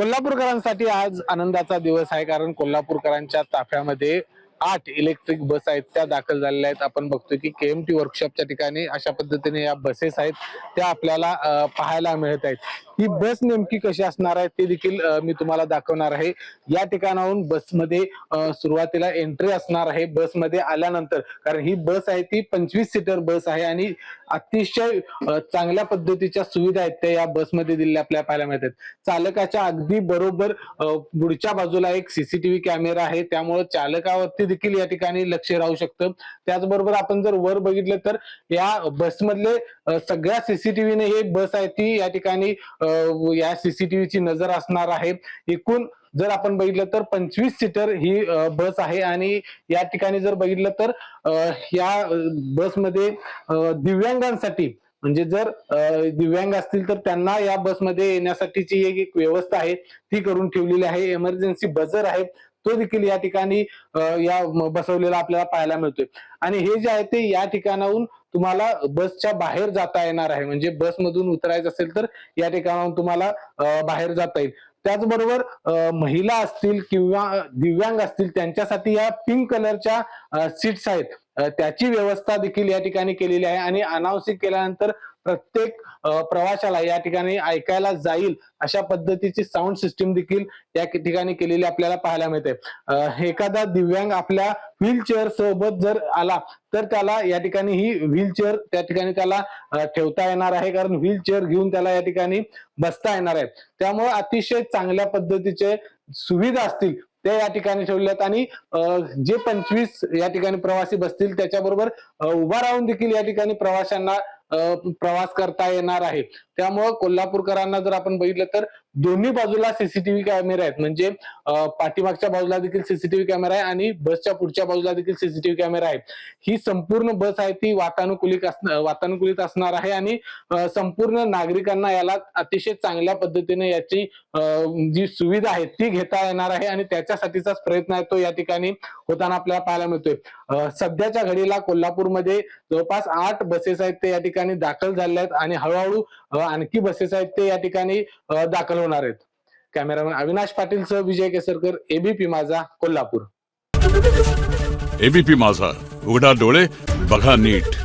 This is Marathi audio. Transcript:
कोल्हापूरकरांसाठी आज आनंदाचा दिवस आहे, कारण कोल्हापूरकरांच्या ताफ्यामध्ये 8 इलेक्ट्रिक बस आहेत त्या दाखल झालेल्या आहेत. आपण बघतोय की केएमटी वर्कशॉपच्या ठिकाणी अशा पद्धतीने या बसेस आहेत त्या आपल्याला पाहायला मिळत आहेत. ही बस नेमकी कशी असणार आहे ते देखील मी तुम्हाला दाखवणार आहे. या ठिकाणाहून बसमध्ये सुरुवातीला एंट्री असणार आहे बसमध्ये आल्यानंतर, कारण ही बस आहे ती 25 सीटर बस आहे आणि अतिशय चांगल्या पद्धतीच्या सुविधा आहेत त्या या बसमध्ये दिलेल्या आपल्याला पाहायला मिळतात. चालकाच्या अगदी बरोबर पुढच्या बाजूला एक सीसीटीव्ही कॅमेरा आहे, त्यामुळे चालकावरती देखील या ठिकाणी लक्ष राहू शकतं. त्याचबरोबर आपण जर वर बघितलं तर या बसमधले सगळ्या सीसीटीव्हीने ही बस आहे ती या ठिकाणी या सीसीटीव्हीची नजर असणार आहे. एकूण जर आपण बघितलं तर 25 सीटर ही बस आहे आणि या ठिकाणी जर बघितलं तर या बसमध्ये दिव्यांगांसाठी, म्हणजे जर दिव्यांग असतील तर त्यांना या बसमध्ये येण्यासाठीची एक व्यवस्था आहे ती करून ठेवलेली आहे. इमर्जन्सी बजर आहे तो देखील या ठिकाणी या बसवलेला आपल्याला पाहायला मिळतोय. आणि हे जे आहे ते या ठिकाणाहून तुम्हाला बसच्या बाहेर जाता येणार आहे, म्हणजे बसमधून उतरायचं असेल तर या ठिकाणाहून तुम्हाला बाहेर जाता येईल. त्याचबरोबर महिला असतील किंवा दिव्यांग असतील त्यांच्यासाठी या पिंक कलरच्या सीट्स आहेत त्याची व्यवस्था देखील या ठिकाणी केलेली आहे. आणि अनावश्यक केल्यानंतर प्रत्येक प्रवाशाला या ठिकाणी ऐकायला जाईल अशा पद्धतीची साऊंड सिस्टीम देखील या ठिकाणी केलेली आपल्याला पाहायला मिळते. एखादा दिव्यांग आपल्या व्हीलचेअर सोबत जर आला तर त्याला या ठिकाणी ही व्हीलचेअर त्या ठिकाणी त्याला ठेवता येणार आहे, कारण व्हीलचेअर घेऊन त्याला या ठिकाणी बसता येणार आहे. त्यामुळे अतिशय चांगल्या पद्धतीचे सुविधा असतील ते या ठिकाणी ठेवले आहेत. आणि जे 25 या ठिकाणी प्रवासी बसतील त्याच्याबरोबर उभा राहून देखील या ठिकाणी प्रवाशांना प्रवास करता येणार आहे. त्यामुळे कोल्हापूरकरांना जर आपण बघितलं तर दोन्ही बाजूला सीसीटीव्ही कॅमेरे आहेत, म्हणजे पाठीमागच्या बाजूला देखील सीसीटीव्ही कॅमेरा आहे आणि बसच्या पुढच्या बाजूला देखील सीसीटीव्ही कॅमेरा आहे. ही संपूर्ण बस आहे ती वातानुकूलित असणार आहे आणि संपूर्ण नागरिकांना याला अतिशय चांगल्या पद्धतीने याची जी सुविधा आहे ती घेता येणार आहे आणि त्याच्यासाठीचाच प्रयत्न आहे तो या ठिकाणी होताना आपल्याला पाहायला मिळतोय. सध्याच्या घडीला कोल्हापूरमध्ये जवळपास 8 बसेस आहेत ते या ठिकाणी दाखल झालेले आहेत आणि हळूहळू आणखी बसेस आहेत ते या ठिकाणी दाखल होणार आहेत. कॅमेरामॅन अविनाश पाटील सह विजय केसरकर, एबीपी माझा, कोल्हापूर. एबीपी माझा, उघडा डोळे बघा नीट.